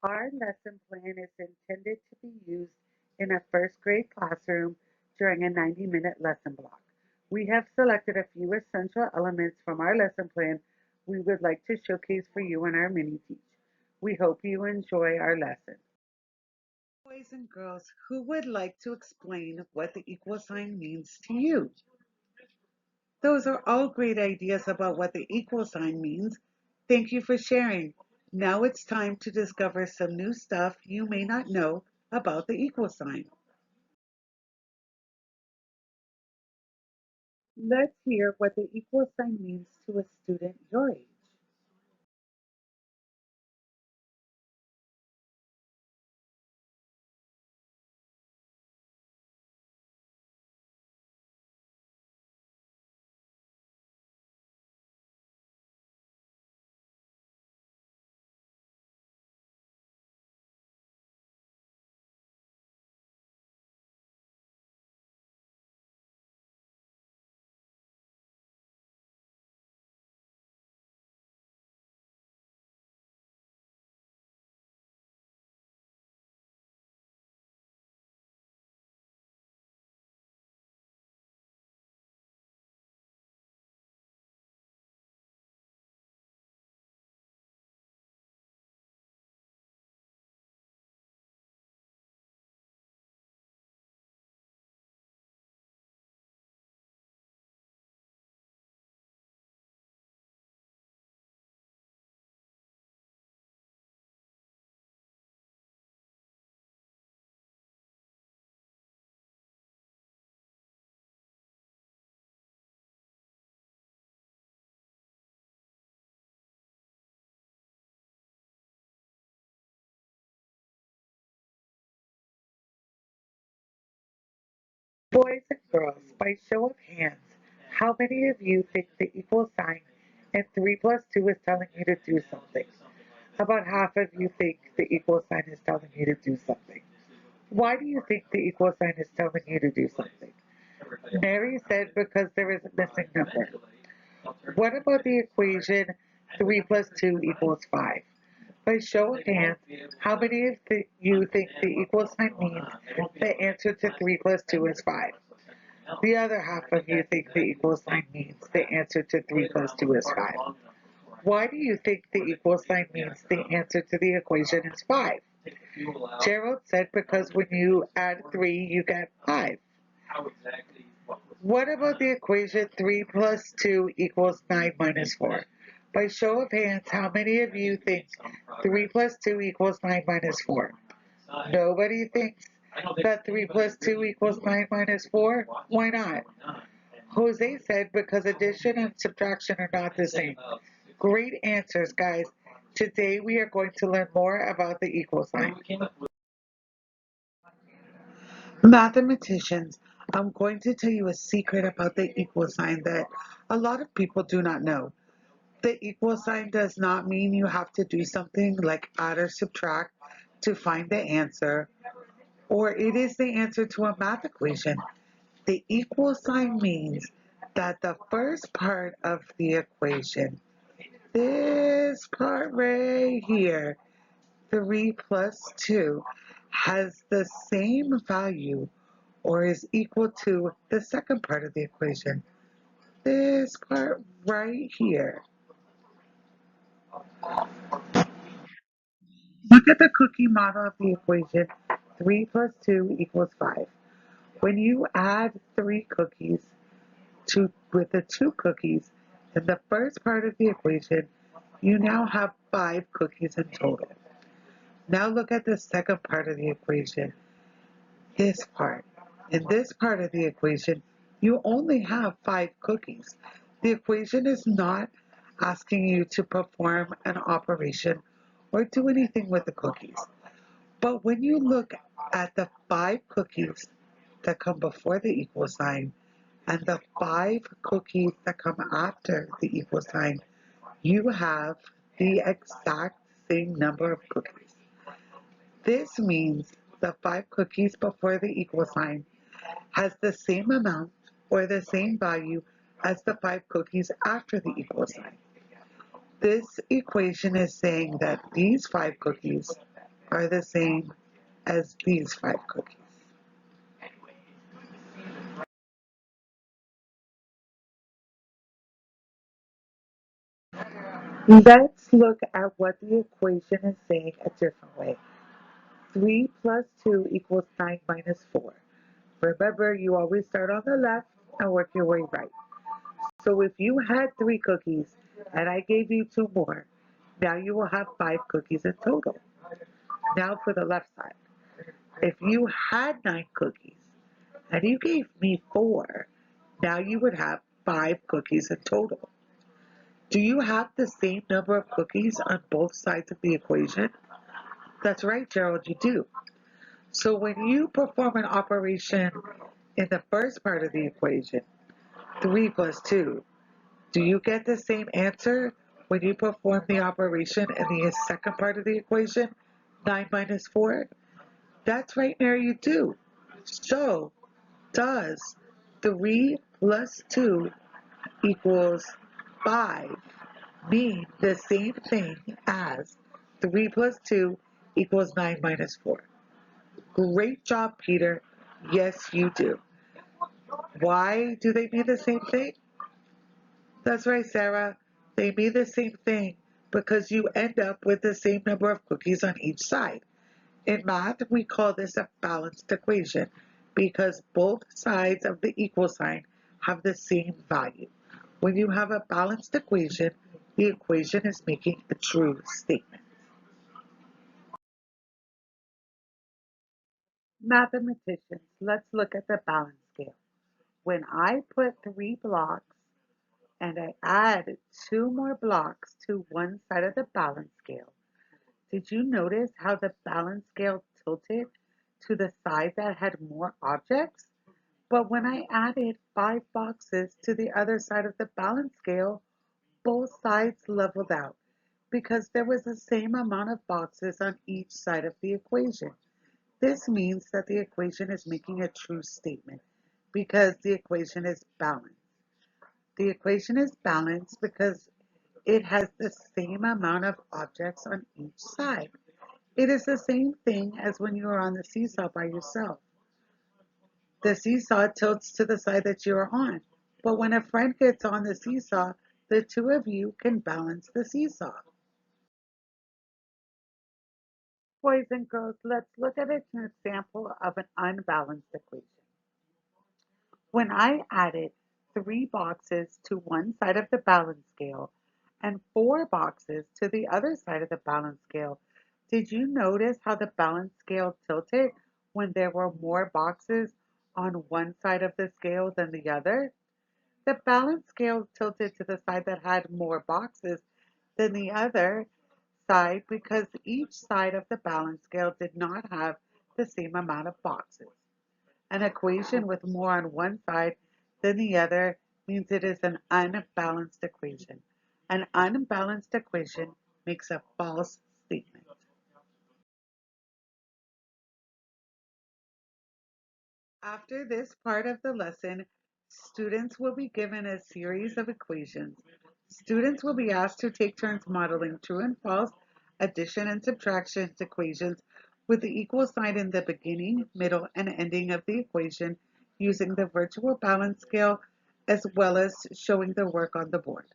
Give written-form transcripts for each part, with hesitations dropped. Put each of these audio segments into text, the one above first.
Our lesson plan is intended to be used in a first grade classroom during a 90-minute lesson block. We have selected a few essential elements from our lesson plan we would like to showcase for you in our mini teach. We hope you enjoy our lesson. Boys and girls, who would like to explain what the equal sign means to you? Those are all great ideas about what the equal sign means. Thank you for sharing. Now it's time to discover some new stuff you may not know about the equal sign. Let's hear what the equal sign means to a student your age. Boys and girls, by show of hands, how many of you think the equal sign and 3 plus 2 is telling you to do something? About half of you think the equal sign is telling you to do something. Why do you think the equal sign is telling you to do something? Mary said because there is a missing number. What about the equation 3 plus 2 equals 5? By show of hands, how many of you think the equal sign means the answer to 3 plus 2 is 5? The other half of you think the equal sign means the answer to 3 plus 2 is 5. Why do you think the equal sign means the answer to the equation is 5? Gerald said because when you add 3, you get 5. What about the equation 3 plus 2 equals 9 minus 4? By show of hands, how many of you think 3 plus 2 equals 9 minus 4? Nobody thinks that 3 plus 2 equals 9 minus 4? Why not? Jose said because addition and subtraction are not the same. Great answers, guys. Today we are going to learn more about the equal sign. Mathematicians, I'm going to tell you a secret about the equal sign that a lot of people do not know. The equal sign does not mean you have to do something like add or subtract to find the answer, or it is the answer to a math equation. The equal sign means that the first part of the equation, this part right here, 3 plus 2, has the same value or is equal to the second part of the equation, this part right here. Look at the cookie model of the equation 3 plus 2 equals 5. When you add 3 cookies with the 2 cookies in the first part of the equation, you now have 5 cookies in total. Now look at the second part of the equation, this part. In this part of the equation, you only have 5 cookies. The equation is not asking you to perform an operation or do anything with the cookies. But when you look at the 5 cookies that come before the equal sign and the 5 cookies that come after the equal sign, you have the exact same number of cookies. This means the 5 cookies before the equal sign has the same amount or the same value as the 5 cookies after the equal sign. This equation is saying that these 5 cookies are the same as these 5 cookies. Let's look at what the equation is saying a different way. 3 plus 2 equals 9 minus 4. Remember, you always start on the left and work your way right. So if you had 3 cookies and I gave you 2 more, now you will have 5 cookies in total. Now for the left side. If you had 9 cookies and you gave me 4, now you would have 5 cookies in total. Do you have the same number of cookies on both sides of the equation? That's right, Gerald, you do. So when you perform an operation in the first part of the equation, 3 plus 2, do you get the same answer when you perform the operation in the second part of the equation, 9 minus 4? That's right, Mary, you do. So does 3 plus 2 equals 5 mean the same thing as 3 plus 2 equals 9 minus 4? Great job, Peter. Yes, you do. Why do they mean the same thing? That's right, Sarah. They mean the same thing because you end up with the same number of cookies on each side. In math, we call this a balanced equation because both sides of the equal sign have the same value. When you have a balanced equation, the equation is making a true statement. Mathematicians, let's look at the balance scale. When I put 3 blocks and I add 2 more blocks to one side of the balance scale, did you notice how the balance scale tilted to the side that had more objects? But when I added 5 boxes to the other side of the balance scale, both sides leveled out because there was the same amount of boxes on each side of the equation. This means that the equation is making a true statement because the equation is balanced. The equation is balanced because it has the same amount of objects on each side. It is the same thing as when you are on the seesaw by yourself. The seesaw tilts to the side that you are on, but when a friend gets on the seesaw, the two of you can balance the seesaw. Boys and girls, let's look at an example of an unbalanced equation. When I added 3 boxes to one side of the balance scale and 4 boxes to the other side of the balance scale, did you notice how the balance scale tilted when there were more boxes on one side of the scale than the other? The balance scale tilted to the side that had more boxes than the other side because each side of the balance scale did not have the same amount of boxes. An equation with more on one side than the other means it is an unbalanced equation. An unbalanced equation makes a false statement. After this part of the lesson, students will be given a series of equations. Students will be asked to take turns modeling true and false addition and subtraction equations with the equal sign in the beginning, middle, and ending of the equation using the virtual balance scale as well as showing the work on the board.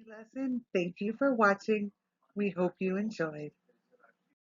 Lesson, thank you for watching. We hope you enjoyed.